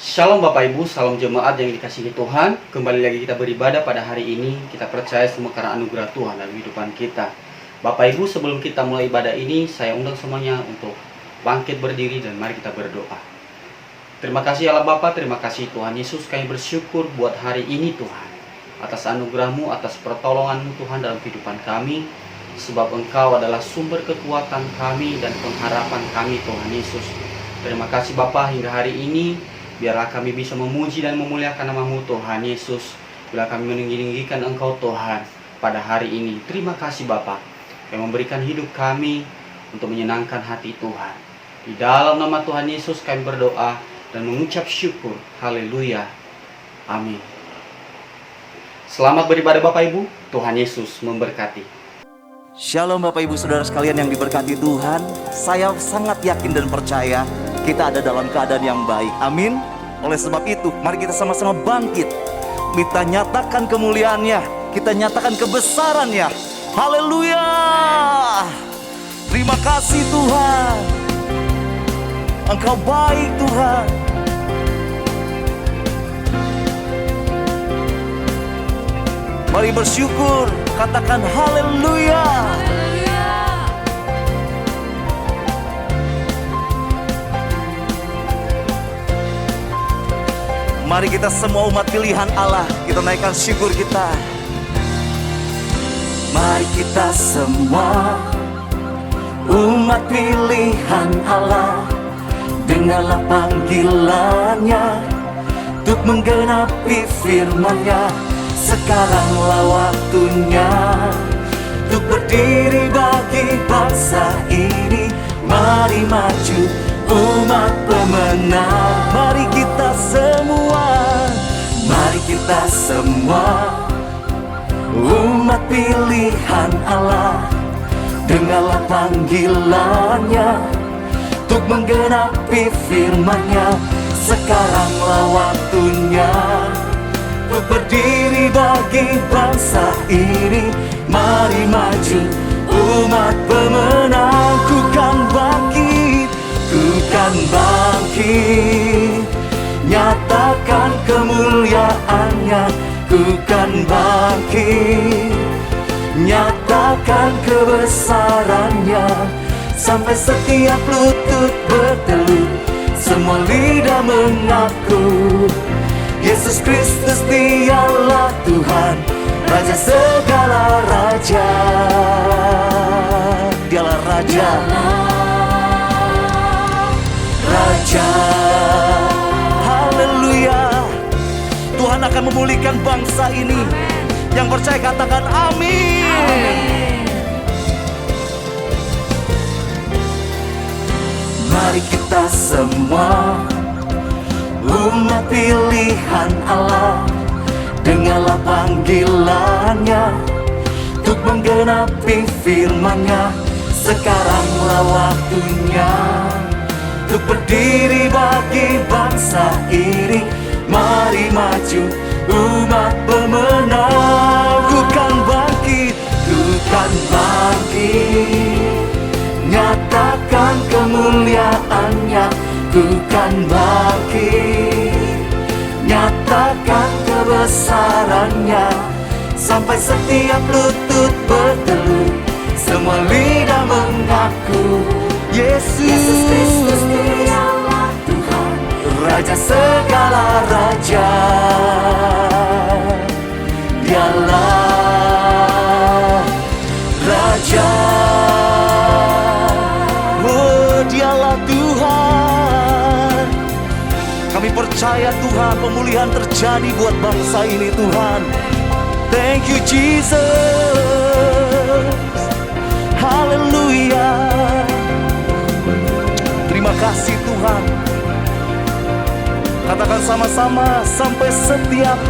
Shalom Bapak Ibu, salam jemaat yang dikasihi Tuhan. Kembali lagi kita beribadah pada hari ini. Kita percaya semua karena anugerah Tuhan dalam kehidupan kita. Bapak Ibu, sebelum kita mulai ibadah ini, saya undang semuanya untuk bangkit berdiri dan mari kita berdoa. Terima kasih Allah Bapa, terima kasih Tuhan Yesus. Kami bersyukur buat hari ini Tuhan, atas anugerah-Mu, atas pertolongan-Mu Tuhan dalam kehidupan kami. Sebab Engkau adalah sumber kekuatan kami dan pengharapan kami Tuhan Yesus. Terima kasih Bapa, hingga hari ini biarlah kami bisa memuji dan memuliakan nama-Mu Tuhan Yesus. Bila kami meninggikan Engkau Tuhan pada hari ini. Terima kasih Bapa yang memberikan hidup kami untuk menyenangkan hati Tuhan. Di dalam nama Tuhan Yesus kami berdoa dan mengucap syukur. Haleluya. Amin. Selamat beribadah Bapak Ibu. Tuhan Yesus memberkati. Shalom Bapak Ibu Saudara sekalian yang diberkati Tuhan. Saya sangat yakin dan percaya kita ada dalam keadaan yang baik. Amin. Oleh sebab itu, mari kita sama-sama bangkit. Kita nyatakan kemuliaannya, kita nyatakan kebesarannya. Haleluya. Terima kasih Tuhan. Engkau baik Tuhan. Mari bersyukur, katakan haleluya. Mari kita semua umat pilihan Allah, kita naikkan syukur kita. Mari kita semua umat pilihan Allah, dengarlah panggilannya untuk menggenapi firman-Nya. Sekaranglah waktunya untuk berdiri bagi bangsa ini. Mari maju umat pemenang. Mari kita semua, mari kita semua umat pilihan Allah, dengarlah panggilannya untuk menggenapi firman-Nya. Sekaranglah waktunya untuk berdiri bagi bangsa ini. Mari maju umat pemenang. Ku kan bangkit, ku kan bangkit, nyatakan kemuliaannya. Ku kan bangkit, nyatakan kebesarannya. Sampai setiap lutut bertelut, semua lidah mengaku Yesus Kristus dialah Tuhan, Raja segala raja. Dialah Raja, Raja. Haleluya. Tuhan akan memulihkan bangsa ini. Yang percaya katakan amin. Amin. Mari kita semua umat pilihan Allah, dengarlah panggilannya untuk menggenapi firman-Nya. Sekaranglah waktunya untuk berdiri bagi bangsa ini. Mari maju umat pemenang. Ku kan bangkit, ku kan bangkit, nyatakan kemuliaannya. Ku kan bangkit, nyatakan kebesarannya. Sampai setiap lutut bertelut, semua lidah mengaku Yesus Kristus dialah Tuhan, Raja segala raja. Dialah Raja. Oh, dialah Tuhan. Kami percaya Tuhan, pemulihan terjadi buat bangsa ini Tuhan. Thank you Jesus. Haleluya. Terima kasih Tuhan. Katakan sama-sama, sampai setiap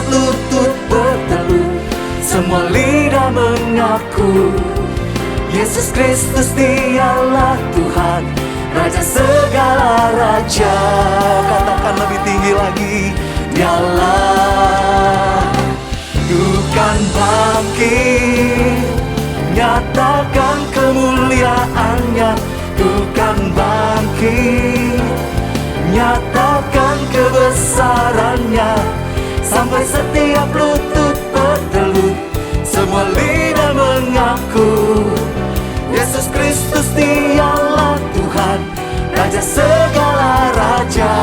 lutut bertelut, semua lidah mengaku Yesus Kristus dialah Tuhan, Raja segala raja. Katakan lebih tinggi lagi. Dialah. Ku kan bangkit, nyatakan kemuliaannya. Ku kan bangkit, nyata sampai setiap lutut bertelut, semua lidah mengaku Yesus Kristus dialah Tuhan, Raja segala raja.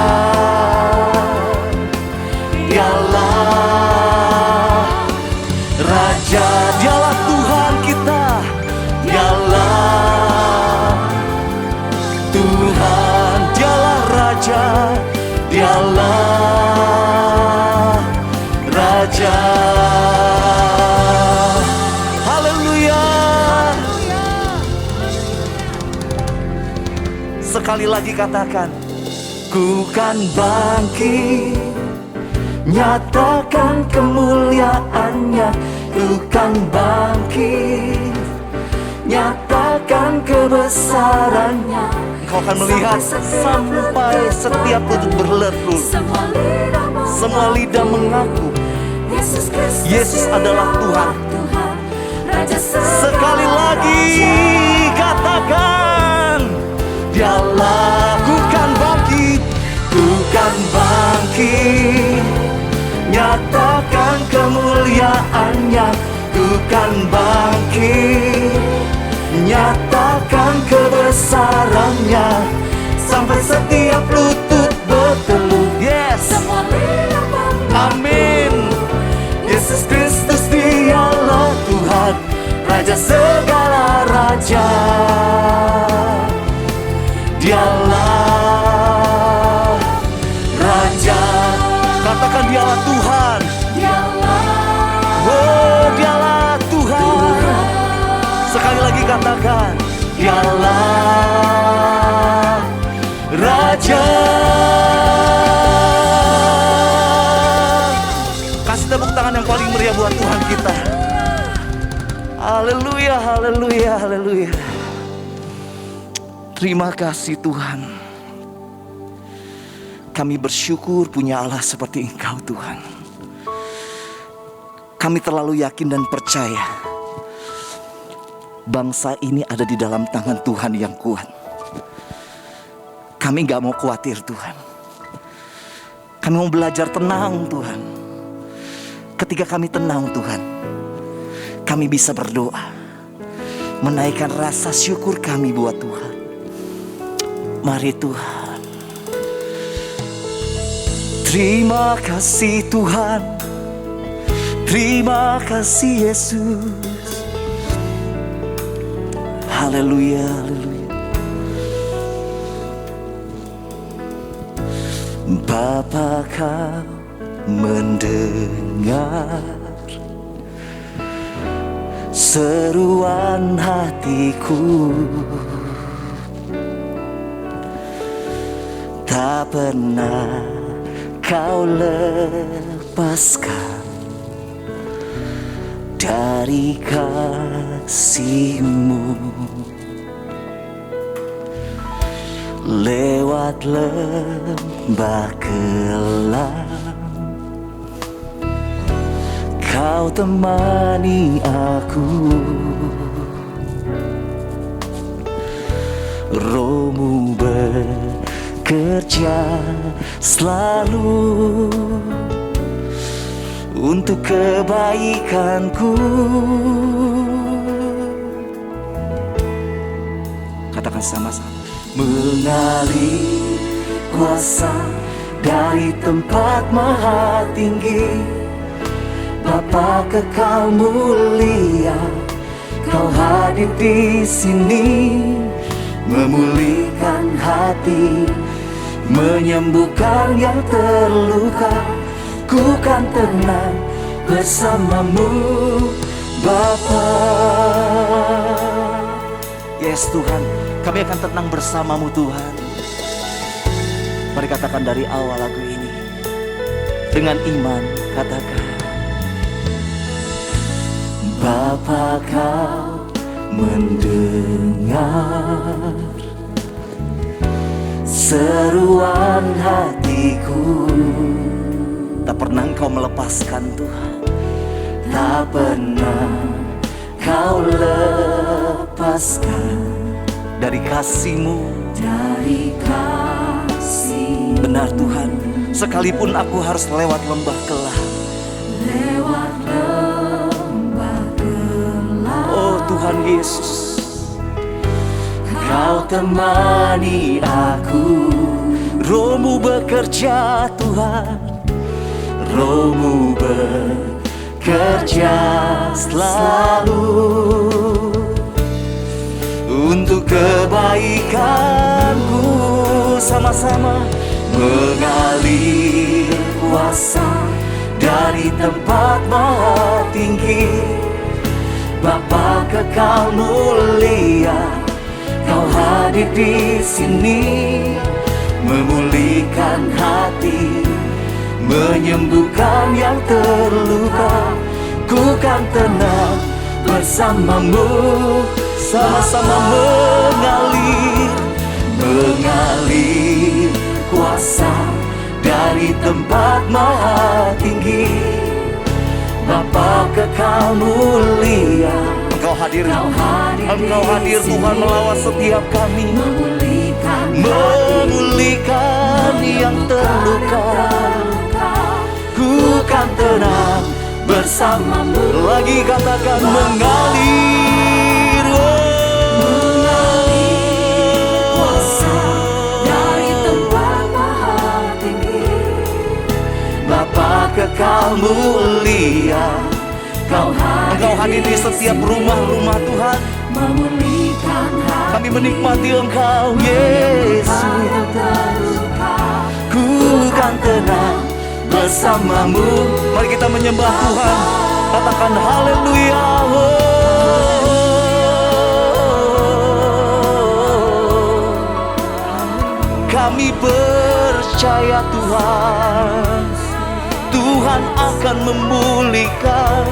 Dialah Raja, dialah Tuhan kita, dialah Tuhan, dialah Raja, dialah Raja. Haleluya. Sekali lagi katakan, ku kan bangkit, nyatakan kemuliaannya. Ku kan bangkit, nyatakan kebesarannya. Kau akan melihat sampai setiap lutut berlutut, semua lidah mengaku Yesus adalah Tuhan. Sekali lagi katakan, dialah. Ku kan bangkit, ku kan bangkit, nyatakan kemuliaannya. Ku kan bangkit, nyatakan kebesarannya, sampai setiap lutut bertelut. Yes, amin. Yesus Kristus dialah Tuhan, Raja segala raja. Dialah Raja. Katakan dialah Tuhan. Oh, dialah Tuhan. Sekali lagi katakan, dialah Raja. Kasih tepuk tangan yang paling meriah buat Tuhan kita. Haleluya, haleluya, haleluya. Terima kasih Tuhan. Kami bersyukur punya Allah seperti Engkau Tuhan. Kami terlalu yakin dan percaya bangsa ini ada di dalam tangan Tuhan yang kuat. Kami gak mau khawatir Tuhan. Kami mau belajar tenang Tuhan. Ketika kami tenang Tuhan, kami bisa berdoa, menaikkan rasa syukur kami buat Tuhan. Mari Tuhan. Terima kasih Tuhan, terima kasih Yesus. Haleluya, haleluya. Bapa, Kau mendengar seruan hatiku, tak pernah Kau lepaskan dari kasih-Mu. Lewat lembah kelam, Kau temani aku. Roh-Mu bekerja selalu untuk kebaikanku. Katakan sama-sama. Mengalir kuasa dari tempat maha tinggi, Bapa kekal mulia, Kau hadir di sini, memulihkan hati, menyembuhkan yang terluka. Ku kan tenang bersama-Mu Bapa. Yes Tuhan, kami akan tenang bersama-Mu Tuhan. Mari katakan dari awal lagu ini dengan iman, katakan, Bapa Kau mendengar seruan hatiku. Tak pernah Kau melepaskan Tuhan, tak pernah Kau lepaskan dari kasih-Mu, dari kasih. Benar Tuhan, sekalipun aku harus lewat lembah kelam, lewat lembah gelap. Oh Tuhan Yesus, Kau temani aku. Roh-Mu bekerja Tuhan, Roh-Mu bekerja selalu untuk kebaikanku. Sama-sama mengalir kuasa dari tempat maha tinggi. Bapa kekal mulia, Kau hadir di sini, memulihkan hati, menyembuhkan yang terluka. Ku kan tenang bersamamu, sama-sama mengalir kuasa dari tempat maha tinggi. Bapa kekal mulia, Engkau hadir Tuhan melawat setiap kami, memulihkan yang terluka. Ku kan tenang bersamamu. Lagi katakan mengalir, Kuasa dari tempat maha tinggi. Bapa kekal mulia, Engkau hadir di setiap rumah-rumah Tuhan. Memulihkan hati Kami menikmati Engkau Yesus. yang terluka. Ku kan tenang bersamamu. Mari kita menyembah Tuhan. Katakan haleluya. Kami percaya Tuhan, Tuhan akan memulihkan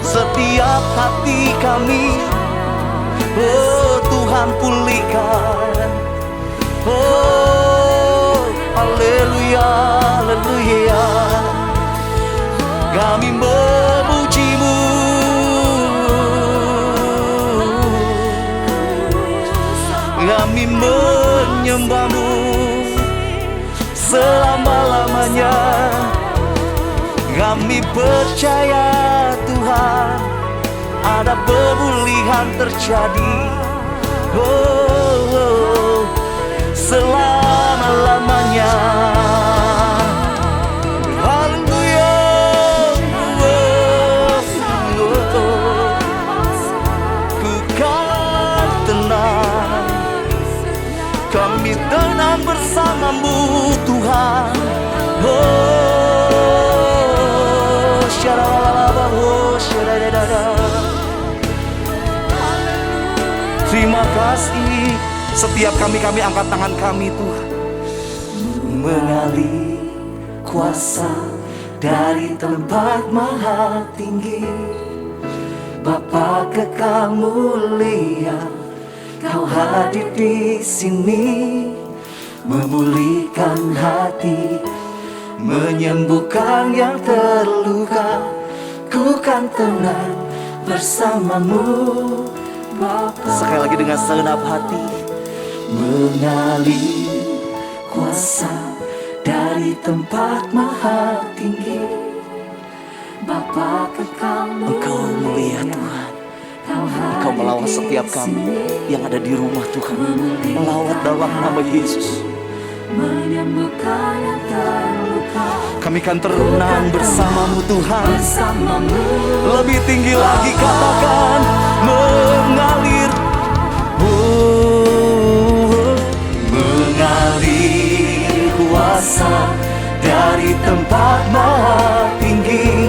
setiap hati kami. Oh Tuhan pulihkan. Oh haleluya, haleluya. Kami memuji-Mu, kami menyembah-Mu selama-lamanya. Kami percaya Tuhan, ada pemulihan terjadi. Oh, selama-lamanya. Haleluya. Ku kan tenang, kami tenang bersama-Mu Tuhan. Oh, syaralala, oh, syaralala. Terima kasih. Setiap kami angkat tangan kami Tuhan. Mengalir kuasa dari tempat maha tinggi. Bapa kekal mulia, Kau hadir di sini, memulihkan hati, menyembuhkan yang terluka. Ku kan tenang bersama-Mu Bapa. Sekali lagi dengan segenap hati. Mengalir kuasa dari tempat maha tinggi. Bapa kekal Engkau mulia Tuhan. Engkau melawat setiap kami yang ada di rumah Tuhan. Melawat dalam nama Yesus. menyembuhkan yang terluka. Kami kan tenang bersama-Mu Tuhan. Bersamamu Lebih tinggi lagi katakan mengalir. Oh, mengalir kuasa dari tempat maha tinggi.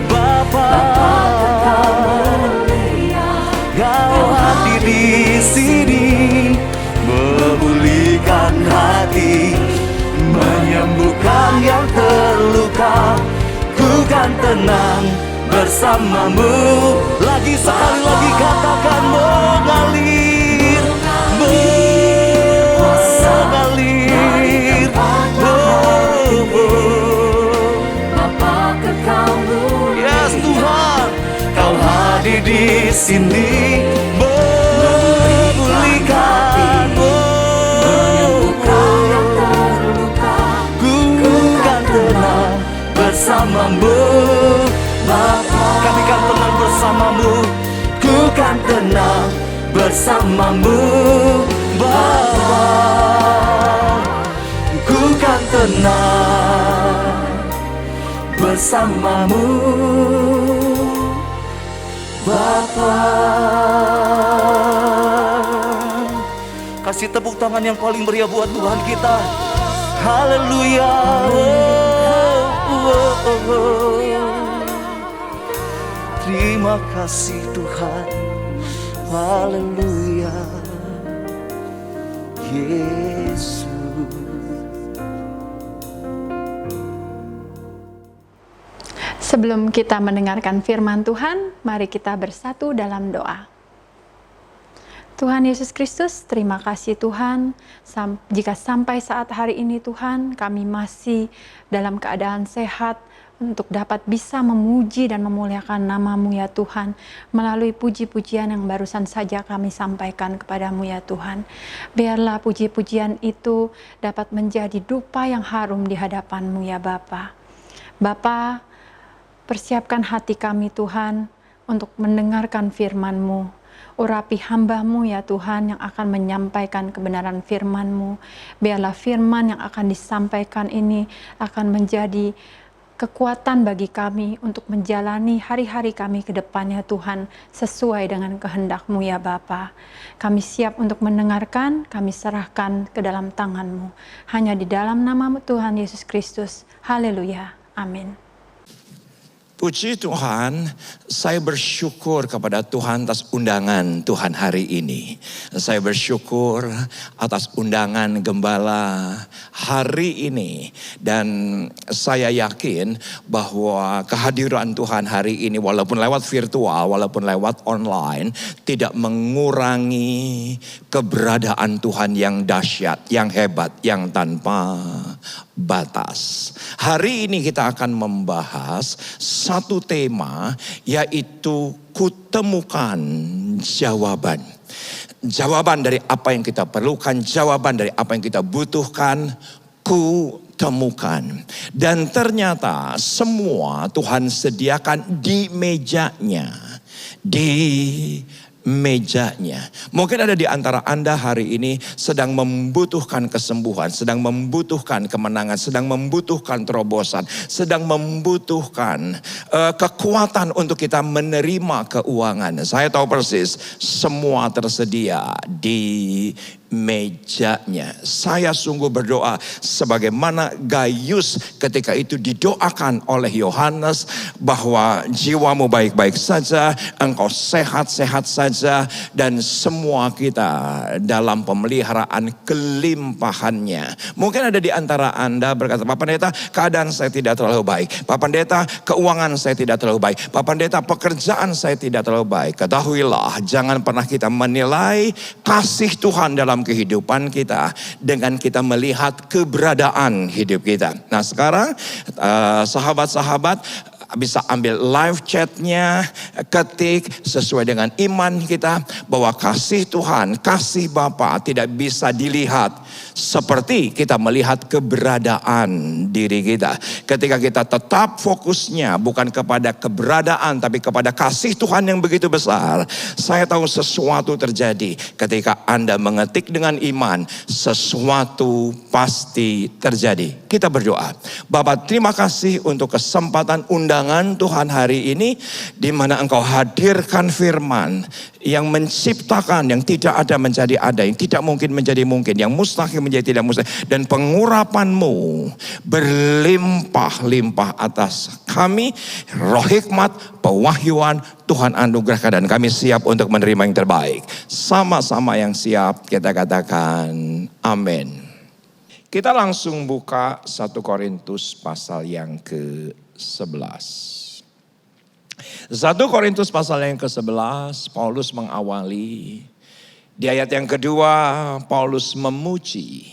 Bapa, Kau hadir di sini, memulihkan hati, menyembuhkan yang terluka. Ku kan tenang bersama-Mu. Lagi sekali lagi katakan mengalir, mengalir. Bapa kekal mulia. Yes Tuhan, Kau hadir di sini, memulihkan, Menyembuhkan yang terluka. ku kan tenang bersama-Mu. bersamamu Bapa. Ku kan tenang bersamamu Bapa. Kasih tepuk tangan yang paling meriah buat Tuhan kita. Haleluya. Terima kasih Tuhan. Haleluya. Yesus. Sebelum kita mendengarkan firman Tuhan, mari kita bersatu dalam doa. Tuhan Yesus Kristus, terima kasih Tuhan, jika sampai saat hari ini Tuhan, kami masih dalam keadaan sehat, untuk dapat bisa memuji dan memuliakan nama-Mu ya Tuhan, melalui puji-pujian yang barusan saja kami sampaikan kepadamu ya Tuhan. Biarlah puji-pujian itu dapat menjadi dupa yang harum di hadapan-Mu ya Bapa. Bapa, persiapkan hati kami Tuhan untuk mendengarkan firman-Mu. Urapi hamba-Mu ya Tuhan yang akan menyampaikan kebenaran firman-Mu. Biarlah firman yang akan disampaikan ini akan menjadi kekuatan bagi kami untuk menjalani hari-hari kami ke depannya Tuhan, sesuai dengan kehendak-Mu ya Bapa. Kami siap untuk mendengarkan, kami serahkan ke dalam tangan-Mu. Hanya di dalam nama Tuhan Yesus Kristus. Haleluya. Amin. Puji Tuhan, saya bersyukur kepada Tuhan atas undangan Tuhan hari ini. Saya bersyukur atas undangan gembala hari ini. Dan saya yakin bahwa kehadiran Tuhan hari ini walaupun lewat virtual, walaupun lewat online, tidak mengurangi keberadaan Tuhan yang dahsyat, yang hebat, yang tanpa batas. Hari ini kita akan membahas satu tema, yaitu kutemukan jawaban. Jawaban dari apa yang kita perlukan, jawaban dari apa yang kita butuhkan, kutemukan. Dan ternyata semua Tuhan sediakan di mejanya. Di mejanya. Mungkin ada di antara Anda hari ini sedang membutuhkan kesembuhan, sedang membutuhkan kemenangan, sedang membutuhkan terobosan, sedang membutuhkan kekuatan untuk kita menerima keuangan. Saya tahu persis semua tersedia di mejanya. Saya sungguh berdoa sebagaimana Gaius ketika itu didoakan oleh Yohanes bahwa jiwamu baik-baik saja, engkau sehat-sehat saja, dan semua kita dalam pemeliharaan kelimpahannya. Mungkin ada di antara Anda berkata, Pak Pendeta, keadaan saya tidak terlalu baik. Pak Pendeta, keuangan saya tidak terlalu baik. Pak Pendeta, pekerjaan saya tidak terlalu baik. Ketahuilah, jangan pernah kita menilai kasih Tuhan dalam kehidupan kita dengan kita melihat keberadaan hidup kita. Nah sekarang sahabat-sahabat bisa ambil live chatnya, ketik sesuai dengan iman kita bahwa kasih Tuhan, kasih Bapa tidak bisa dilihat seperti kita melihat keberadaan diri kita. Ketika kita tetap fokusnya bukan kepada keberadaan tapi kepada kasih Tuhan yang begitu besar, saya tahu sesuatu terjadi. Ketika Anda mengetik dengan iman, sesuatu pasti terjadi. Kita berdoa. Bapa, terima kasih untuk kesempatan undangan Tuhan hari ini, di mana Engkau hadirkan firman yang menciptakan yang tidak ada menjadi ada, yang tidak mungkin menjadi mungkin, yang mustahil menjadi tidak mustahil. Dan pengurapan-Mu berlimpah-limpah atas kami. Roh hikmat, pewahyuan Tuhan anugerahkan, dan kami siap untuk menerima yang terbaik. Sama-sama yang siap kita katakan amin. Kita langsung buka 1 Korintus pasal yang ke-11. 1 Korintus pasal yang ke-11, Paulus mengawali. Di ayat yang kedua, Paulus memuji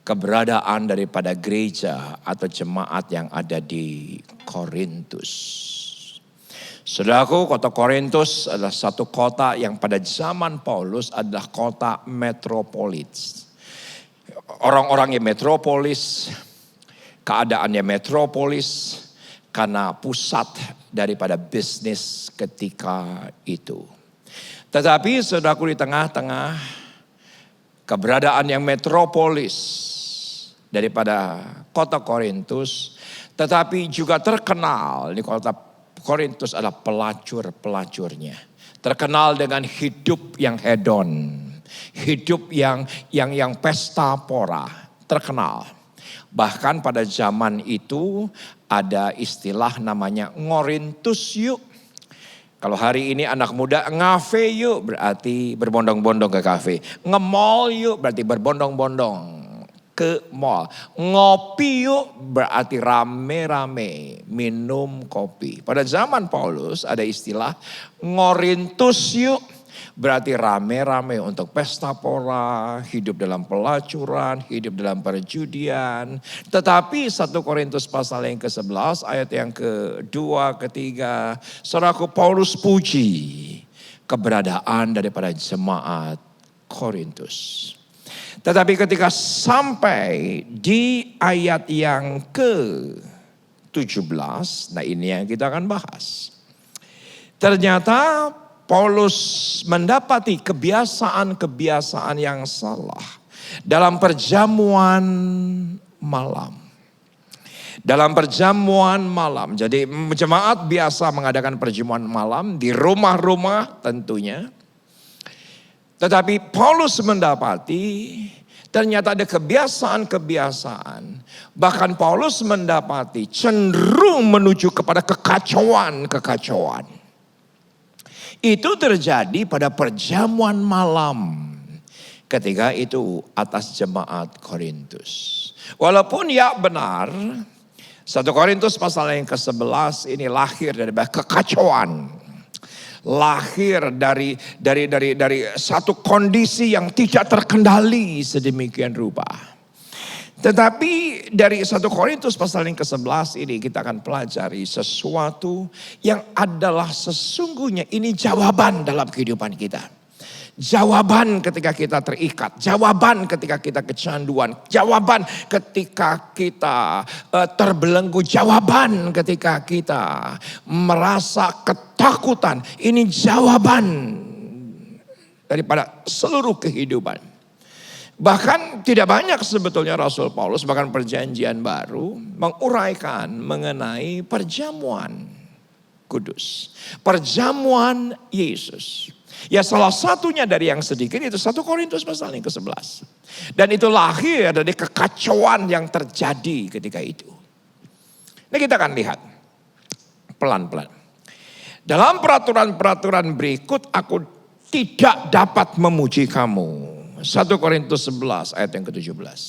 keberadaan daripada gereja atau jemaat yang ada di Korintus. Saudaraku, kota Korintus adalah satu kota yang pada zaman Paulus adalah kota metropolis. Orang-orangnya metropolis, keadaannya metropolis karena pusat daripada bisnis ketika itu. Tetapi saudaraku, di tengah-tengah keberadaan yang metropolis daripada kota Korintus, tetapi juga terkenal di kota Korintus adalah pelacur-pelacurnya. Terkenal dengan hidup yang hedon, hidup yang pesta pora, terkenal. Bahkan pada zaman itu ada istilah namanya ngorintus yuk. Kalau hari ini anak muda ngafe yuk berarti berbondong-bondong ke kafe. Nge-mall yuk berarti berbondong-bondong ke mall. Ngopi yuk berarti rame-rame minum kopi. Pada zaman Paulus ada istilah ngorintus yuk. Berarti rame-rame untuk pesta pora, hidup dalam pelacuran, hidup dalam perjudian. Tetapi 1 Korintus pasal yang ke-11 ayat yang ke-2, ke-3. Saudaraku, Paulus puji keberadaan daripada jemaat Korintus. Tetapi ketika sampai di ayat yang ke-17, nah ini yang kita akan bahas. Ternyata Paulus mendapati kebiasaan-kebiasaan yang salah dalam perjamuan malam. Dalam perjamuan malam, jadi jemaat biasa mengadakan perjamuan malam di rumah-rumah tentunya. Tetapi Paulus mendapati ternyata ada kebiasaan-kebiasaan. Bahkan Paulus mendapati cenderung menuju kepada kekacauan-kekacauan. Itu terjadi pada perjamuan malam ketika itu atas jemaat Korintus. Walaupun ya benar 1 Korintus pasal yang ke-11 ini lahir dari kekacauan. Lahir dari satu kondisi yang tidak terkendali sedemikian rupa. Tetapi dari 1 Korintus pasal yang ke-11 ini kita akan pelajari sesuatu yang adalah sesungguhnya ini jawaban dalam kehidupan kita. Jawaban ketika kita terikat, jawaban ketika kita kecanduan, jawaban ketika kita terbelenggu, jawaban ketika kita merasa ketakutan. Ini jawaban daripada seluruh kehidupan. Bahkan tidak banyak sebetulnya Rasul Paulus, bahkan perjanjian baru menguraikan mengenai perjamuan kudus. Perjamuan Yesus. Ya salah satunya dari yang sedikit itu 1 Korintus pasal yang ke-11. Dan itu lahir dari kekacauan yang terjadi ketika itu. Ini kita akan lihat pelan-pelan. Dalam peraturan-peraturan berikut aku tidak dapat memuji kamu. 1 Korintus 11 ayat yang ke-17.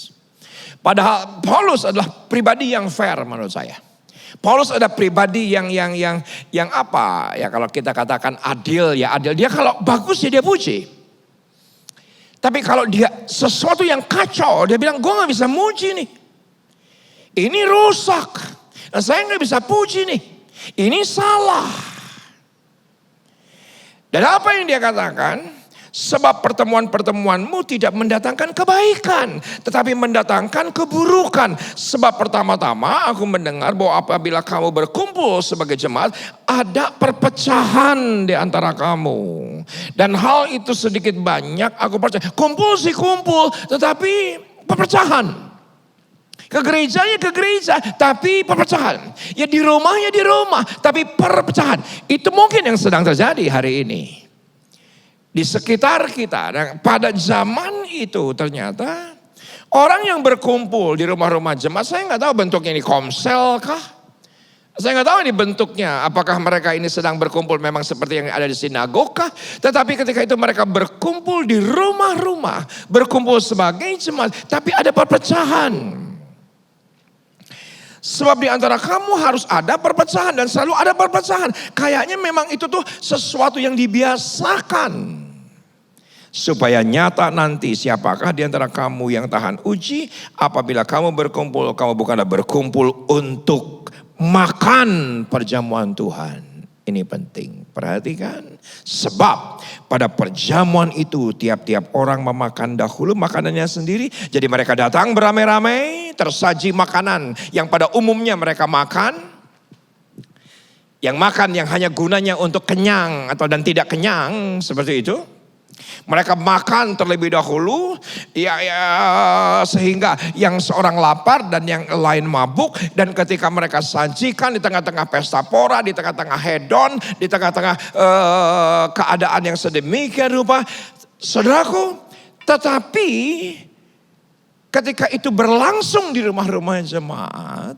Padahal Paulus adalah pribadi yang fair menurut saya. Paulus ada pribadi yang apa ya, kalau kita katakan adil ya adil. Dia kalau bagus ya dia puji. Tapi kalau dia sesuatu yang kacau dia bilang gue gak bisa muji nih. Ini rusak. Dan saya gak bisa puji nih. Ini salah. Dan apa yang dia katakan? Sebab pertemuan-pertemuanmu tidak mendatangkan kebaikan, tetapi mendatangkan keburukan. Sebab pertama-tama aku mendengar bahwa apabila kamu berkumpul sebagai jemaat, ada perpecahan di antara kamu. Dan hal itu sedikit banyak aku percaya. Kumpul sih kumpul, tetapi perpecahan. Ke gereja ya ke gereja, tapi perpecahan. Ya di rumah, tapi perpecahan. Itu mungkin yang sedang terjadi hari ini. Di sekitar kita, dan pada zaman itu ternyata orang yang berkumpul di rumah-rumah jemaat, saya nggak tahu bentuknya ini komsel kah? Saya nggak tahu ini bentuknya, apakah mereka ini sedang berkumpul memang seperti yang ada di sinagog kah? Tetapi ketika itu mereka berkumpul di rumah-rumah, berkumpul sebagai jemaat, tapi ada perpecahan. Sebab di antara kamu harus ada perpecahan dan selalu ada perpecahan. Kayaknya memang itu tuh sesuatu yang dibiasakan. Supaya nyata nanti siapakah di antara kamu yang tahan uji. Apabila kamu berkumpul, kamu bukanlah berkumpul untuk makan perjamuan Tuhan. Ini penting, perhatikan. Sebab pada perjamuan itu tiap-tiap orang memakan dahulu makanannya sendiri. Jadi mereka datang beramai-ramai, tersaji makanan yang pada umumnya mereka makan. Yang makan yang hanya gunanya untuk kenyang atau dan tidak kenyang, seperti itu. Mereka makan terlebih dahulu, sehingga yang seorang lapar dan yang lain mabuk. Dan ketika mereka sajikan di tengah-tengah pesta pora, di tengah-tengah hedon, di tengah-tengah keadaan yang sedemikian rupa, saudaraku, tetapi ketika itu berlangsung di rumah-rumah jemaat,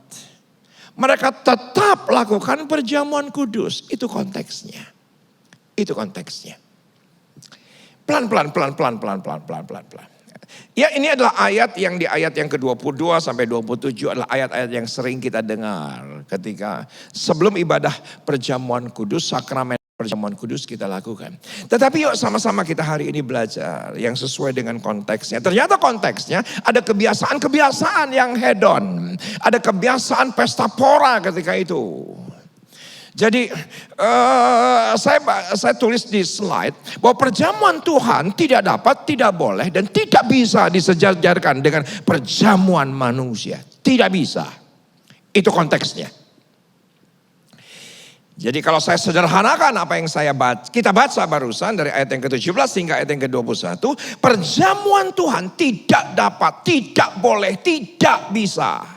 mereka tetap lakukan perjamuan kudus. Itu konteksnya. Itu konteksnya. Pelan-pelan. Ya, ini adalah ayat yang di ayat yang ke-22 sampai 27 adalah ayat-ayat yang sering kita dengar ketika sebelum ibadah perjamuan kudus, sakramen perjamuan kudus kita lakukan. Tetapi yuk sama-sama kita hari ini belajar yang sesuai dengan konteksnya. Ternyata konteksnya ada kebiasaan-kebiasaan yang hedon. Ada kebiasaan pesta pora ketika itu. Jadi saya tulis di slide bahwa perjamuan Tuhan tidak dapat, tidak boleh dan tidak bisa disejajarkan dengan perjamuan manusia. Tidak bisa. Itu konteksnya. Jadi kalau saya sederhanakan apa yang kita baca barusan dari ayat yang ke-17 hingga ayat yang ke-21. Perjamuan Tuhan tidak dapat, tidak boleh, tidak bisa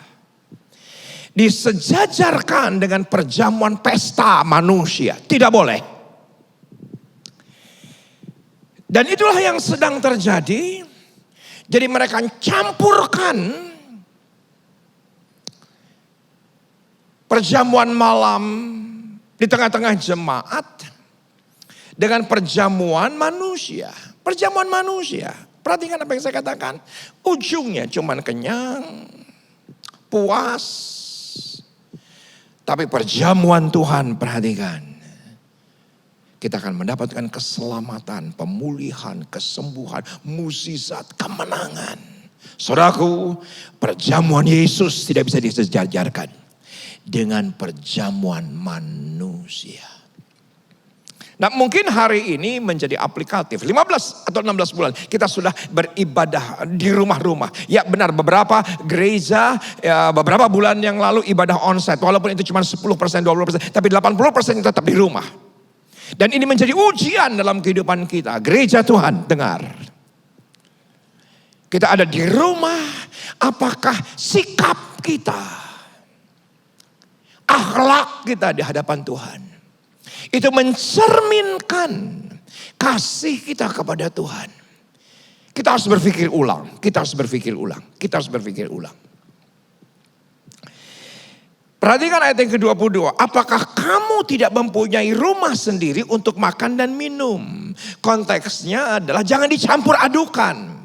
disejajarkan dengan perjamuan pesta manusia. Tidak boleh. Dan itulah yang sedang terjadi. Jadi mereka campurkan perjamuan malam di tengah-tengah jemaat dengan perjamuan manusia. Perjamuan manusia. Perhatikan apa yang saya katakan. Ujungnya cuman kenyang, puas. Tapi perjamuan Tuhan, perhatikan. Kita akan mendapatkan keselamatan, pemulihan, kesembuhan, mukjizat, kemenangan. Saudaraku, perjamuan Yesus tidak bisa disejajarkan dengan perjamuan manusia. Nah, mungkin hari ini menjadi aplikatif. 15 atau 16 bulan kita sudah beribadah di rumah-rumah. Ya benar, beberapa gereja beberapa bulan yang lalu ibadah onsite. Walaupun itu cuma 10%, 20%. Tapi 80% tetap di rumah. Dan ini menjadi ujian dalam kehidupan kita. Gereja Tuhan, dengar. Kita ada di rumah. Apakah sikap kita, akhlak kita di hadapan Tuhan itu mencerminkan kasih kita kepada Tuhan? Kita harus berpikir ulang. Perhatikan ayat yang ke-22. Apakah kamu tidak mempunyai rumah sendiri untuk makan dan minum? Konteksnya adalah jangan dicampur adukan.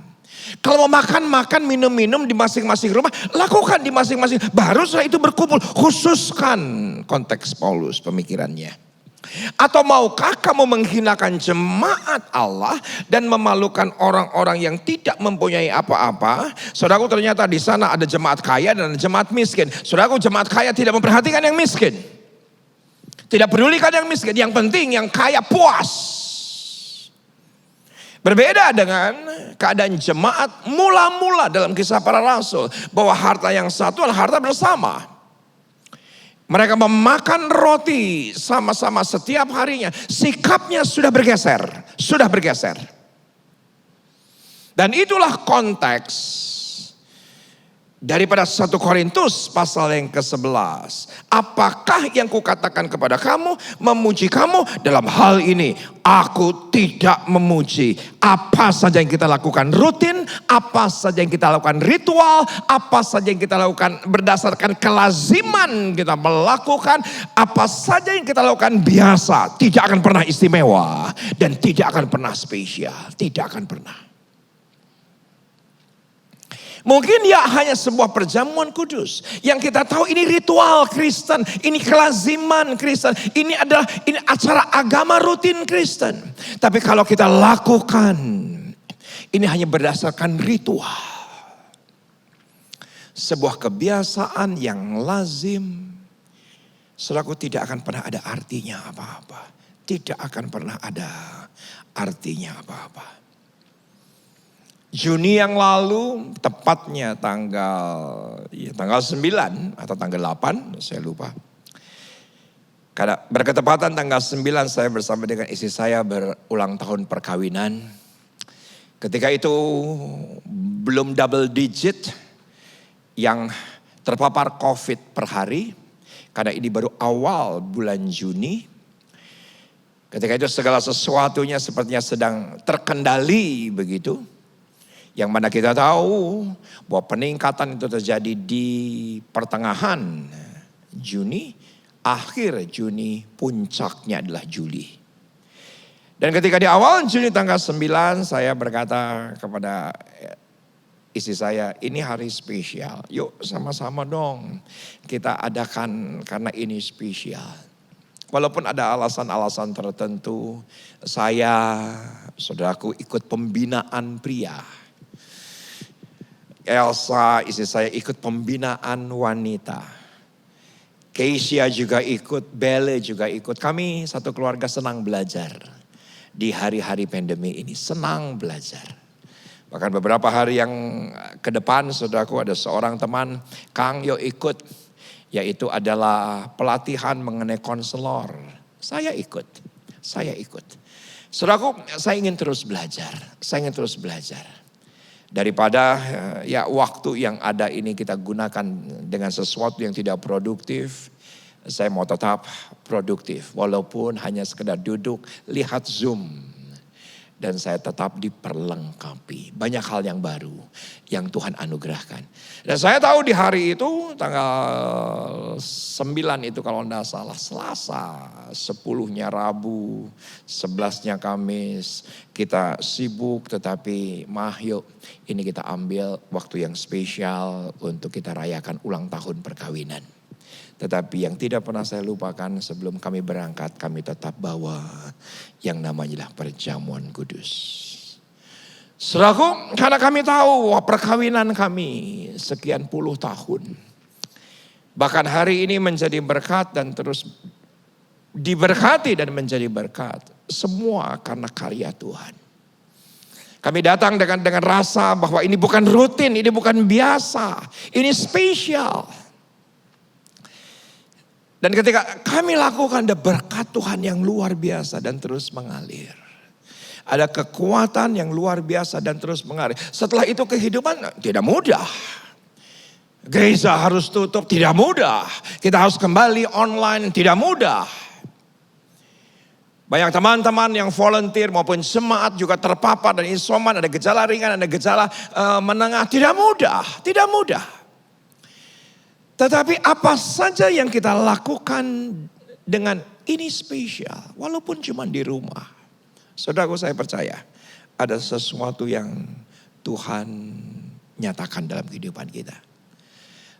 Kalau mau makan, minum di masing-masing rumah, lakukan di masing-masing. Baru setelah itu berkumpul. Khususkan konteks Paulus pemikirannya. Atau maukah kamu menghinakan jemaat Allah dan memalukan orang-orang yang tidak mempunyai apa-apa? Saudaraku, ternyata di sana ada jemaat kaya dan jemaat miskin. Saudaraku, jemaat kaya tidak memperhatikan yang miskin. Tidak pedulikan yang miskin. Yang penting yang kaya puas. Berbeda dengan keadaan jemaat mula-mula dalam kisah para rasul. Bahwa harta yang satu adalah harta bersama. Mereka memakan roti sama-sama setiap harinya. Sikapnya sudah bergeser. Dan itulah konteks daripada 1 Korintus pasal yang ke-11. Apakah yang kukatakan kepada kamu, memuji kamu dalam hal ini? Aku tidak memuji. Apa saja yang kita lakukan rutin, apa saja yang kita lakukan ritual, apa saja yang kita lakukan berdasarkan kelaziman kita melakukan, apa saja yang kita lakukan biasa, tidak akan pernah istimewa dan tidak akan pernah spesial, tidak akan pernah. Mungkin ya hanya sebuah perjamuan kudus. Yang kita tahu ini ritual Kristen. Ini kelaziman Kristen. Ini acara agama rutin Kristen. Tapi kalau kita lakukan, ini hanya berdasarkan ritual. Sebuah kebiasaan yang lazim. Saudaraku, tidak akan pernah ada artinya apa-apa. Tidak akan pernah ada artinya apa-apa. Juni yang lalu, tepatnya tanggal 9 atau tanggal 8, saya lupa. Karena berketepatan tanggal 9 saya bersama dengan istri saya berulang tahun perkawinan. Ketika itu belum double digit yang terpapar COVID per hari. Karena ini baru awal bulan Juni. Ketika itu segala sesuatunya sepertinya sedang terkendali begitu. Yang mana kita tahu bahwa peningkatan itu terjadi di pertengahan Juni. Akhir Juni, puncaknya adalah Juli. Dan ketika di awal Juni tanggal 9 saya berkata kepada istri saya, ini hari spesial. Yuk sama-sama dong kita adakan karena ini spesial. Walaupun ada alasan-alasan tertentu, saudaraku ikut pembinaan pria. Elsa, istri saya ikut pembinaan wanita. Keisha juga ikut, Belle juga ikut. Kami satu keluarga senang belajar. Di hari-hari pandemi ini senang belajar. Bahkan beberapa hari yang ke depan saudaraku ada seorang teman, Kang yuk ikut. Yaitu adalah pelatihan mengenai konselor. Saya ikut. Saudaraku, saya ingin terus belajar. Daripada ya waktu yang ada ini kita gunakan dengan sesuatu yang tidak produktif. Saya mau tetap produktif. Walaupun hanya sekedar duduk, lihat Zoom. Dan saya tetap diperlengkapi. Banyak hal yang baru yang Tuhan anugerahkan. Dan saya tahu di hari itu tanggal 9 itu kalau tidak salah Selasa. 10-nya Rabu, 11-nya Kamis. Kita sibuk tetapi yuk ini kita ambil waktu yang spesial untuk kita rayakan ulang tahun perkawinan. Tetapi yang tidak pernah saya lupakan sebelum kami berangkat, kami tetap bawa yang namanya perjamuan kudus. Saudaraku, karena kami tahu bahwa perkawinan kami sekian puluh tahun. Bahkan hari ini menjadi berkat dan terus diberkati dan menjadi berkat. Semua karena karya Tuhan. Kami datang dengan rasa bahwa ini bukan rutin, ini bukan biasa, ini spesial. Dan ketika kami lakukan ada berkat Tuhan yang luar biasa dan terus mengalir. Ada kekuatan yang luar biasa dan terus mengalir. Setelah itu kehidupan tidak mudah. Gereja harus tutup, tidak mudah. Kita harus kembali online, tidak mudah. Banyak teman-teman yang volunteer maupun jemaat juga terpapar dan isoman. Ada gejala ringan, ada gejala menengah. Tidak mudah. Tetapi apa saja yang kita lakukan dengan ini spesial. Walaupun cuma di rumah. Saudaraku, saya percaya ada sesuatu yang Tuhan nyatakan dalam kehidupan kita.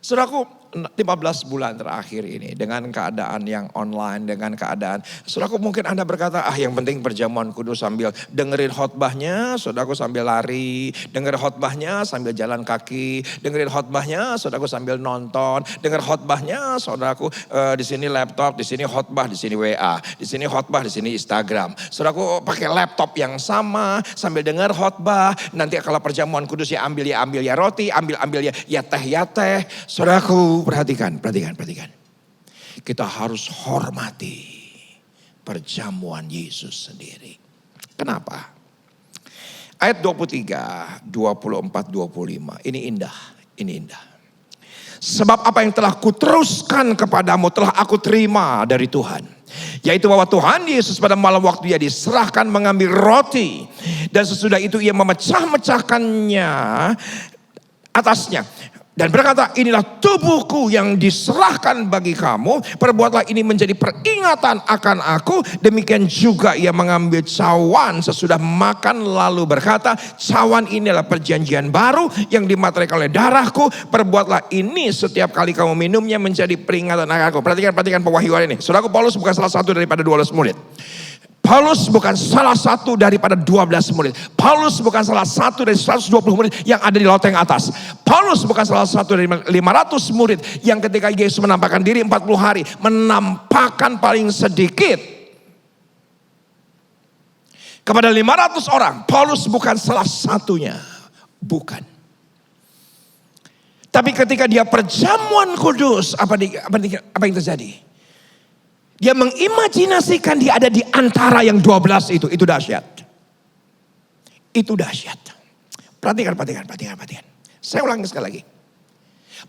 Saudaraku, 15 bulan terakhir ini dengan keadaan yang online, dengan keadaan. Saudaraku, mungkin Anda berkata, yang penting perjamuan kudus sambil dengerin khotbahnya, saudaraku sambil lari, dengerin khotbahnya sambil jalan kaki, dengerin khotbahnya saudaraku sambil nonton, denger khotbahnya saudaraku di sini laptop, di sini khotbah, di sini WA, di sini khotbah, di sini Instagram. Saudaraku pakai laptop yang sama sambil dengar khotbah, nanti kalau perjamuan kudus ya ambil ya roti, ambil ya teh. Saudaraku, perhatikan. Kita harus hormati perjamuan Yesus sendiri. Kenapa? Ayat 23, 24, 25. Ini indah. Sebab apa yang telah kuteruskan kepadamu telah aku terima dari Tuhan. Yaitu bahwa Tuhan Yesus pada malam waktu ia diserahkan mengambil roti. Dan sesudah itu ia memecah-mecahkannya atasnya. Dan berkata, inilah tubuhku yang diserahkan bagi kamu. Perbuatlah ini menjadi peringatan akan aku. Demikian juga ia mengambil cawan sesudah makan lalu berkata, cawan ini adalah perjanjian baru yang dimateraikan oleh darahku. Perbuatlah ini setiap kali kamu minumnya menjadi peringatan akan aku. Perhatikan pewahyuan ini. Saudaraku, Paulus bukan salah satu daripada 12 murid. Paulus bukan salah satu daripada 12 murid. Paulus bukan salah satu dari 120 murid yang ada di loteng atas. Paulus bukan salah satu dari 500 murid yang ketika Yesus menampakkan diri 40 hari. Menampakkan paling sedikit kepada 500 orang. Paulus bukan salah satunya. Bukan. Tapi ketika dia perjamuan kudus, apa yang terjadi? Dia mengimajinasikan dia ada di antara yang 12 itu. Itu dahsyat. Itu dahsyat. Perhatikan. Saya ulangi sekali lagi.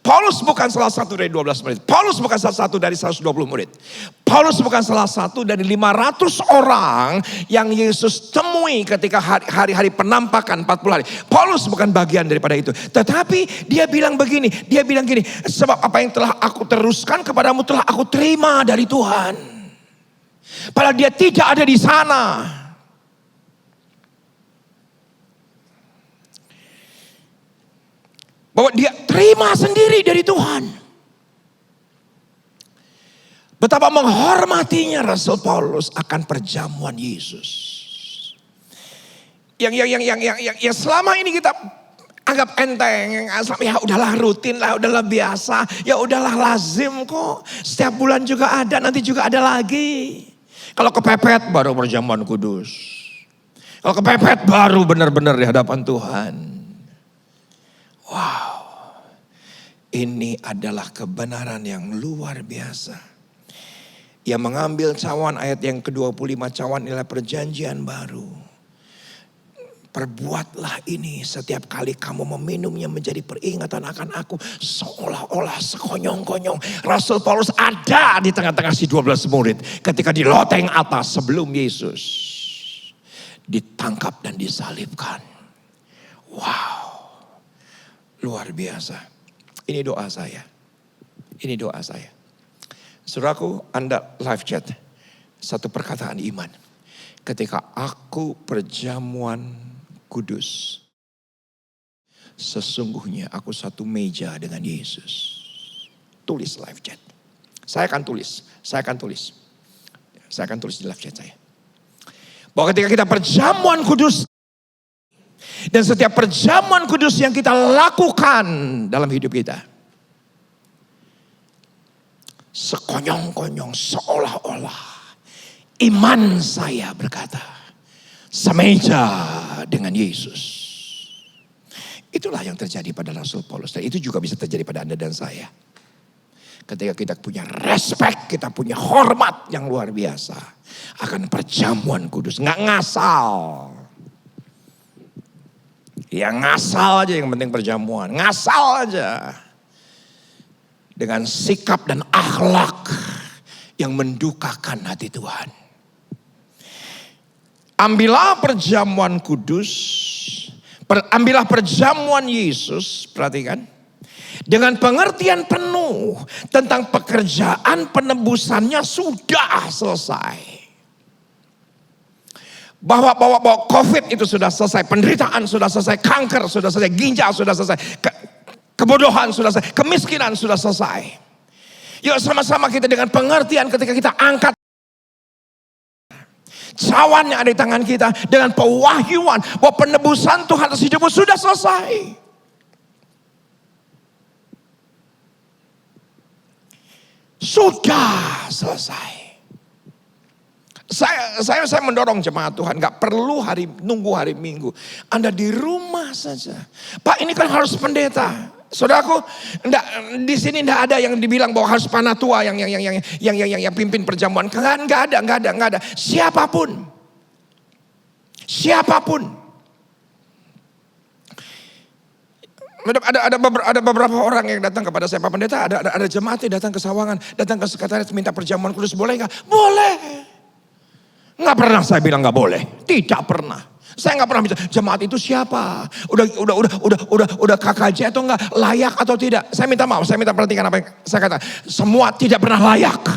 Paulus bukan salah satu dari 12 murid. Paulus bukan salah satu dari 120 murid. Paulus bukan salah satu dari 500 orang yang Yesus temui ketika hari-hari penampakan 40 hari. Paulus bukan bagian daripada itu. Tetapi dia bilang begini. Dia bilang gini. Sebab apa yang telah aku teruskan kepadamu telah aku terima dari Tuhan. Padahal dia tidak ada di sana. Bahwa dia terima sendiri dari Tuhan. Betapa menghormatinya Rasul Paulus akan perjamuan Yesus. Yang selama ini kita anggap enteng. Ya udahlah rutin lah, udahlah biasa. Ya udahlah lazim kok. Setiap bulan juga ada, nanti juga ada lagi. Kalau kepepet baru perjamuan kudus. Kalau kepepet baru benar-benar di hadapan Tuhan. Wow. Ini adalah kebenaran yang luar biasa. Ia mengambil cawan ayat yang ke-25. Cawan inilah perjanjian baru. Perbuatlah ini setiap kali kamu meminumnya menjadi peringatan akan aku. Seolah-olah sekonyong-konyong. Rasul Paulus ada di tengah-tengah si 12 murid. Ketika di loteng atas sebelum Yesus ditangkap dan disalibkan. Wow. Luar biasa. Ini doa saya. Ini doa saya. Saudaraku, Anda live chat. Satu perkataan iman. Ketika aku perjamuan kudus. Sesungguhnya aku satu meja dengan Yesus. Tulis live chat. Saya akan tulis. Saya akan tulis di live chat saya. Bahwa ketika kita perjamuan kudus. Dan setiap perjamuan kudus yang kita lakukan dalam hidup kita. Sekonyong-konyong seolah-olah iman saya berkata. Semeja dengan Yesus. Itulah yang terjadi pada Rasul Paulus. Dan itu juga bisa terjadi pada Anda dan saya. Ketika kita punya respect, kita punya hormat yang luar biasa. Akan perjamuan kudus. Nggak ngasal. Ya ngasal aja yang penting perjamuan. Ngasal aja. Dengan sikap dan akhlak yang mendukakan hati Tuhan. Ambillah perjamuan kudus. Ambillah perjamuan Yesus. Perhatikan. Dengan pengertian penuh tentang pekerjaan penebusannya sudah selesai. Bahwa COVID itu sudah selesai, penderitaan sudah selesai, kanker sudah selesai, ginjal sudah selesai, kebodohan sudah selesai, kemiskinan sudah selesai. Yuk sama-sama kita dengan pengertian ketika kita angkat cawan yang ada di tangan kita dengan pewahyuan bahwa penebusan Tuhan atas hidupmu sudah selesai. Sudah selesai. Saya mendorong jemaat Tuhan, gak perlu nunggu hari Minggu. Anda di rumah saja. Pak, ini kan harus pendeta. Saudaraku, di sini enggak ada yang dibilang bahwa harus panatua yang pimpin perjamuan. Enggak ada. Siapapun. Ada beberapa orang yang datang kepada saya, Pak Pendeta, ada jemaat yang datang ke Sawangan, datang ke sekretariat minta perjamuan kudus, boleh enggak? Boleh. Nggak pernah saya bilang nggak boleh, tidak pernah. Saya nggak pernah bilang jemaat itu siapa, udah KKJ atau nggak, layak atau tidak. Saya minta maaf, saya minta perhatikan apa yang saya katakan. Semua tidak pernah layak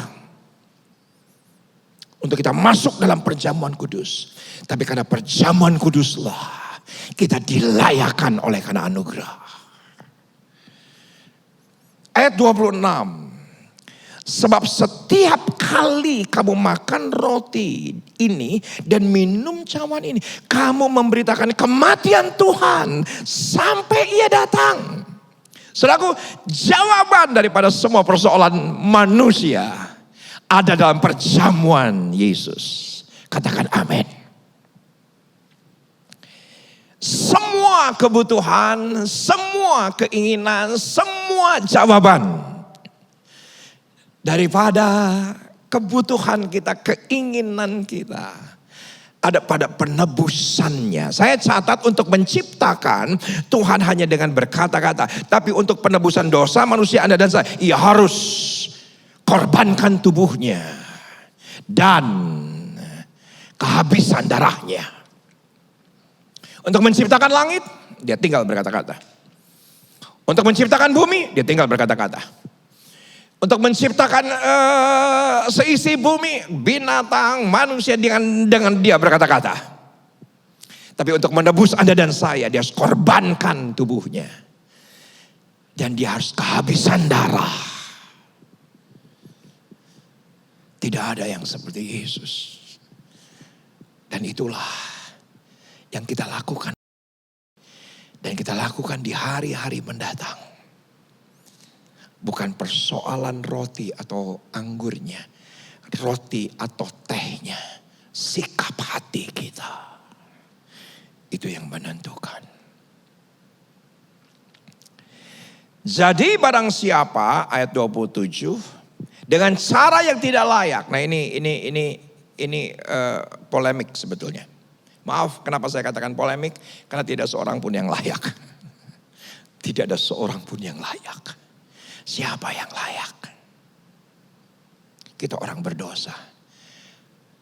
untuk kita masuk dalam perjamuan kudus. Tapi karena perjamuan kuduslah kita dilayakkan oleh karena anugerah. Ayat 26. Sebab setiap kali kamu makan roti ini dan minum cawan ini, kamu memberitakan kematian Tuhan sampai Ia datang. Saudaraku, jawaban daripada semua persoalan manusia ada dalam perjamuan Yesus. Katakan amin. Semua kebutuhan, semua keinginan, semua jawaban daripada kebutuhan kita, keinginan kita ada pada penebusannya. Saya catat untuk menciptakan Tuhan hanya dengan berkata-kata. Tapi untuk penebusan dosa manusia Anda dan saya, ia harus korbankan tubuhnya dan kehabisan darahnya. Untuk menciptakan langit, dia tinggal berkata-kata. Untuk menciptakan bumi, dia tinggal berkata-kata. Untuk menciptakan seisi bumi, binatang, manusia dengan dia berkata-kata. Tapi untuk menebus Anda dan saya, dia harus korbankan tubuhnya. Dan dia harus kehabisan darah. Tidak ada yang seperti Yesus. Dan itulah yang kita lakukan. Dan kita lakukan di hari-hari mendatang. Bukan persoalan roti atau anggurnya. Roti atau tehnya. Sikap hati kita. Itu yang menentukan. Jadi barang siapa, ayat 27. Dengan cara yang tidak layak. Nah ini polemik sebetulnya. Maaf kenapa saya katakan polemik. Karena tidak seorang pun yang layak. Tidak ada seorang pun yang layak. Siapa yang layak? Kita orang berdosa.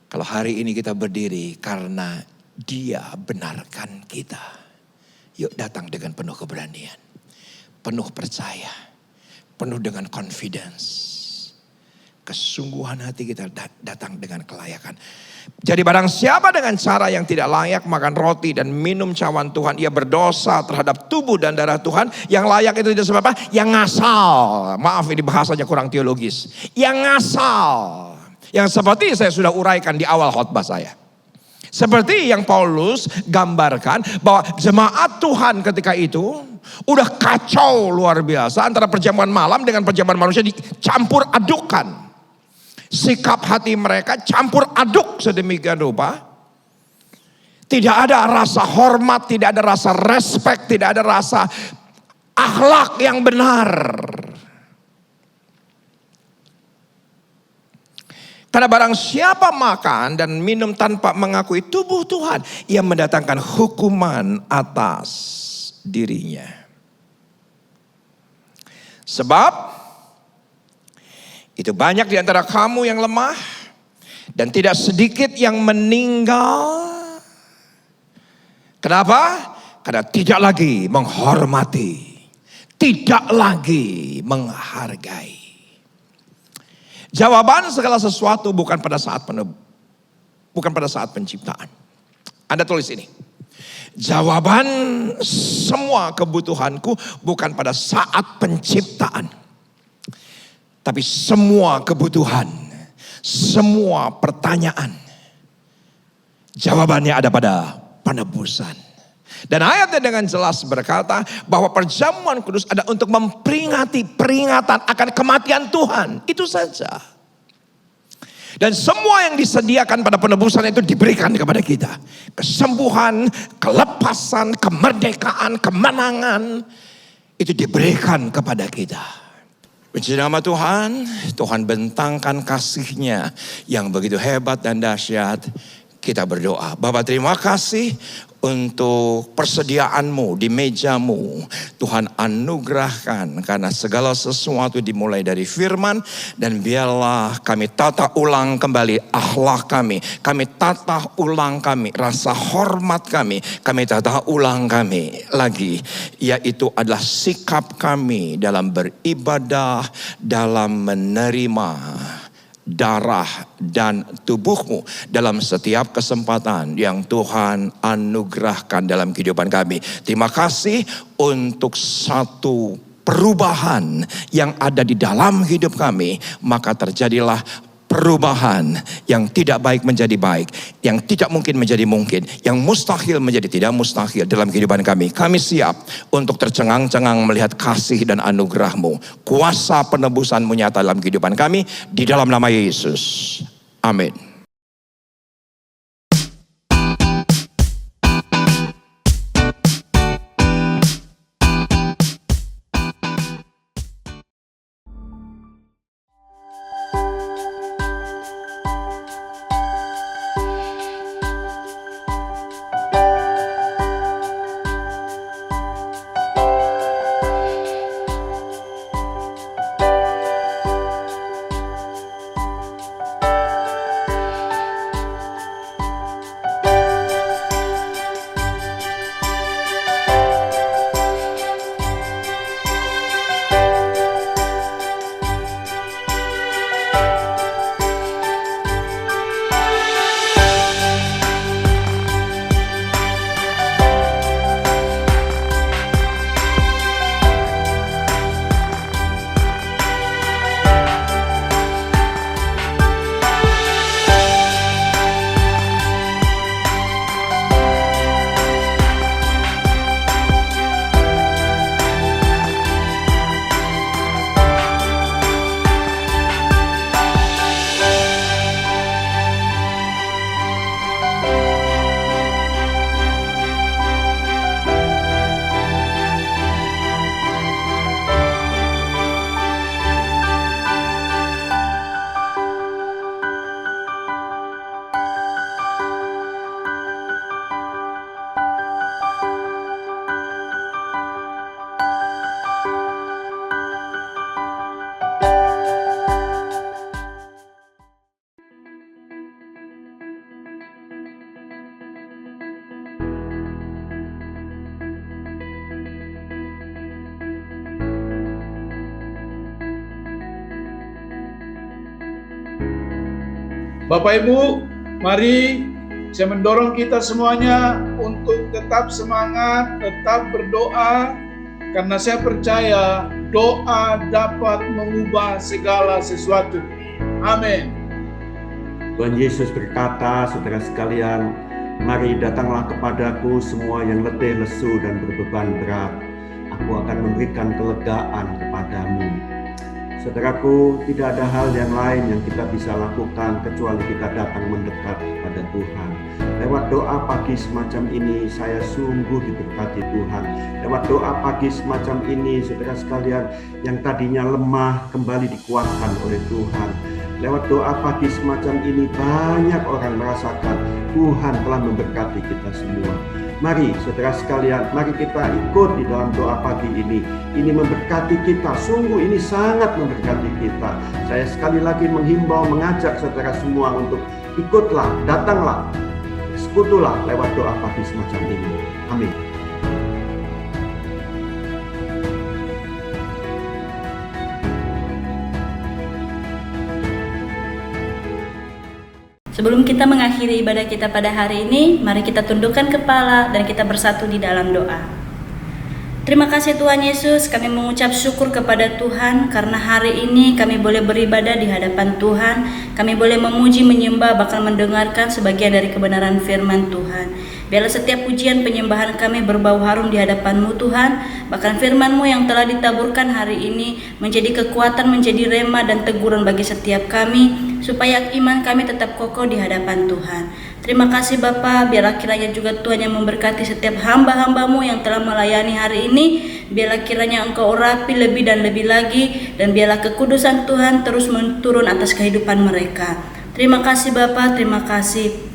Kalau hari ini kita berdiri karena Dia benarkan kita. Yuk datang dengan penuh keberanian. Penuh percaya. Penuh dengan confidence. Kesungguhan hati kita datang dengan kelayakan. Jadi barang siapa dengan cara yang tidak layak makan roti dan minum cawan Tuhan, ia berdosa terhadap tubuh dan darah Tuhan. Yang layak itu tidak sebab apa? Yang ngasal. Maaf ini bahasanya kurang teologis. Yang ngasal. Yang seperti saya sudah uraikan di awal khotbah saya. Seperti yang Paulus gambarkan bahwa jemaat Tuhan ketika itu udah kacau luar biasa antara perjamuan malam dengan perjamuan manusia dicampur adukan. Sikap hati mereka campur aduk sedemikian rupa. Tidak ada rasa hormat, tidak ada rasa respect, tidak ada rasa akhlak yang benar. Karena barang siapa makan dan minum tanpa mengakui tubuh Tuhan, ia mendatangkan hukuman atas dirinya. Sebab itu banyak di antara kamu yang lemah dan tidak sedikit yang meninggal. Kenapa? Karena tidak lagi menghormati, tidak lagi menghargai. Jawaban segala sesuatu bukan pada saat penciptaan. Anda tulis ini. Jawaban semua kebutuhanku bukan pada saat penciptaan. Tapi semua kebutuhan, semua pertanyaan, jawabannya ada pada penebusan. Dan ayatnya dengan jelas berkata bahwa perjamuan kudus ada untuk memperingati peringatan akan kematian Tuhan. Itu saja. Dan semua yang disediakan pada penebusan itu diberikan kepada kita. Kesembuhan, kelepasan, kemerdekaan, kemenangan. Itu diberikan kepada kita. Puji nama Tuhan, Tuhan bentangkan kasih-Nya yang begitu hebat dan dahsyat. Kita berdoa. Bapa terima kasih untuk persediaan-Mu di mejamu. Tuhan anugerahkan karena segala sesuatu dimulai dari firman. Dan biarlah kami tata ulang kembali akhlak kami. Kami tata ulang kami rasa hormat kami. Kami tata ulang kami lagi. Yaitu adalah sikap kami dalam beribadah, dalam menerima darah dan tubuh-Mu dalam setiap kesempatan yang Tuhan anugerahkan dalam kehidupan kami. Terima kasih untuk satu perubahan yang ada di dalam hidup kami. Maka terjadilah perubahan yang tidak baik menjadi baik, yang tidak mungkin menjadi mungkin, yang mustahil menjadi tidak mustahil dalam kehidupan kami. Kami siap untuk tercengang-cengang melihat kasih dan anugerah-Mu. Kuasa penebusan-Mu nyata dalam kehidupan kami, di dalam nama Yesus. Amin. Bapak Ibu, mari saya mendorong kita semuanya untuk tetap semangat, tetap berdoa, karena saya percaya doa dapat mengubah segala sesuatu. Amin. Tuhan Yesus berkata, saudara sekalian, mari datanglah kepadaku semua yang letih, lesu, dan berbeban berat. Aku akan memberikan kelegaan kepadamu. Saudaraku, tidak ada hal yang lain yang kita bisa lakukan kecuali kita datang mendekat kepada Tuhan. Lewat doa pagi semacam ini, saya sungguh diberkati Tuhan. Lewat doa pagi semacam ini, saudara sekalian, yang tadinya lemah kembali dikuatkan oleh Tuhan. Lewat doa pagi semacam ini, banyak orang merasakan Tuhan telah memberkati kita semua. Mari saudara sekalian, mari kita ikut di dalam doa pagi ini. Ini memberkati kita, sungguh ini sangat memberkati kita. Saya sekali lagi menghimbau, mengajak saudara semua untuk ikutlah, datanglah, sekutulah lewat doa pagi semacam ini. Amin. Sebelum kita mengakhiri ibadah kita pada hari ini, mari kita tundukkan kepala dan kita bersatu di dalam doa. Terima kasih Tuhan Yesus, kami mengucap syukur kepada Tuhan karena hari ini kami boleh beribadah di hadapan Tuhan. Kami boleh memuji, menyembah, bahkan mendengarkan sebagian dari kebenaran firman Tuhan. Biarlah setiap pujian penyembahan kami berbau harum di hadapan-Mu Tuhan. Bahkan firman-Mu yang telah ditaburkan hari ini menjadi kekuatan, menjadi rema dan teguran bagi setiap kami, supaya iman kami tetap kokoh di hadapan Tuhan. Terima kasih Bapa, biarlah kiranya juga Tuhan yang memberkati setiap hamba-hamba-Mu yang telah melayani hari ini. Biarlah kiranya Engkau urapi lebih dan lebih lagi, dan biarlah kekudusan Tuhan terus menurun atas kehidupan mereka. Terima kasih Bapa, terima kasih.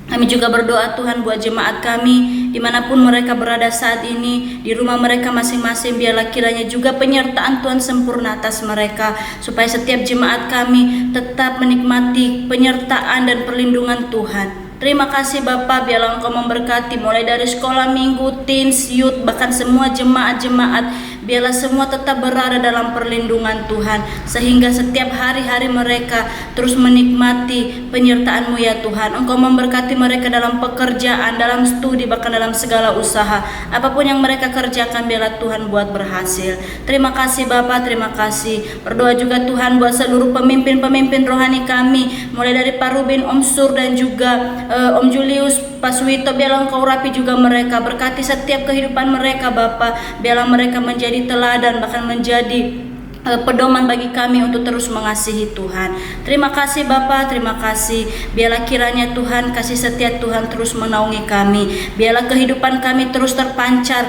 Kami juga berdoa Tuhan buat jemaat kami dimanapun mereka berada saat ini, di rumah mereka masing-masing. Biarlah kiranya juga penyertaan Tuhan sempurna atas mereka, supaya setiap jemaat kami tetap menikmati penyertaan dan perlindungan Tuhan. Terima kasih Bapa, biarlah Engkau memberkati mulai dari sekolah minggu, teens, youth, bahkan semua jemaat-jemaat. Biarlah semua tetap berada dalam perlindungan Tuhan, sehingga setiap hari-hari mereka terus menikmati penyertaan-Mu ya Tuhan. Engkau memberkati mereka dalam pekerjaan, dalam studi, bahkan dalam segala usaha. Apapun yang mereka kerjakan, biarlah Tuhan buat berhasil. Terima kasih Bapa, terima kasih. Berdoa juga Tuhan buat seluruh pemimpin-pemimpin rohani kami, mulai dari Pak Rubin, Om Sur, dan juga Om Julius, Pak Suwito. Biarlah Engkau urapi juga mereka, berkati setiap kehidupan mereka Bapa. Biarlah mereka menjadi teladan, bahkan menjadi pedoman bagi kami untuk terus mengasihi Tuhan. Terima kasih Bapa, terima kasih. Biarlah kiranya Tuhan, kasih setia Tuhan terus menaungi kami. Biarlah kehidupan kami terus terpancar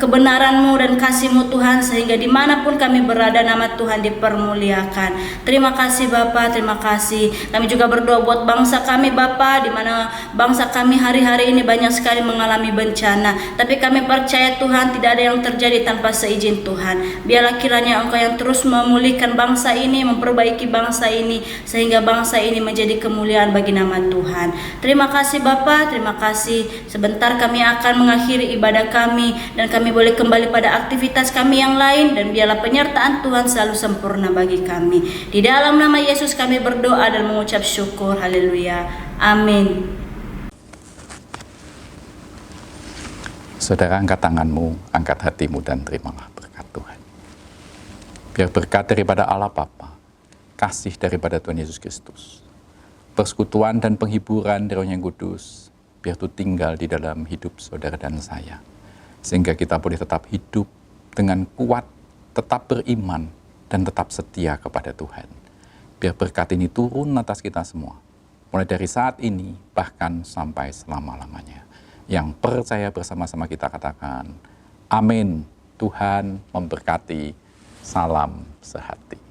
kebenaran-Mu dan kasih-Mu Tuhan, sehingga dimanapun kami berada nama Tuhan dipermuliakan. Terima kasih Bapa, terima kasih. Kami juga berdoa buat bangsa kami Bapa, di mana bangsa kami hari-hari ini banyak sekali mengalami bencana. Tapi kami percaya Tuhan, tidak ada yang terjadi tanpa seizin Tuhan. Biarlah kiranya Engkau yang terus memulihkan bangsa ini, memperbaiki bangsa ini, sehingga bangsa ini menjadi kemuliaan bagi nama Tuhan. Terima kasih Bapa, terima kasih. Sebentar kami akan mengakhiri ibadah kami, dan kami boleh kembali pada aktivitas kami yang lain, dan biarlah penyertaan Tuhan selalu sempurna bagi kami. Di dalam nama Yesus kami berdoa dan mengucap syukur. Haleluya. Amin. Saudara, angkat tanganmu, angkat hatimu, dan terimalah berkat Tuhan. Biar berkat daripada Allah Bapa, kasih daripada Tuhan Yesus Kristus, persekutuan dan penghiburan dari Roh yang Kudus, biar itu tinggal di dalam hidup saudara dan saya, sehingga kita boleh tetap hidup dengan kuat, tetap beriman, dan tetap setia kepada Tuhan. Biar berkat ini turun atas kita semua, mulai dari saat ini, bahkan sampai selama-lamanya. Yang percaya bersama-sama kita katakan, amin. Tuhan memberkati. Salam sehati.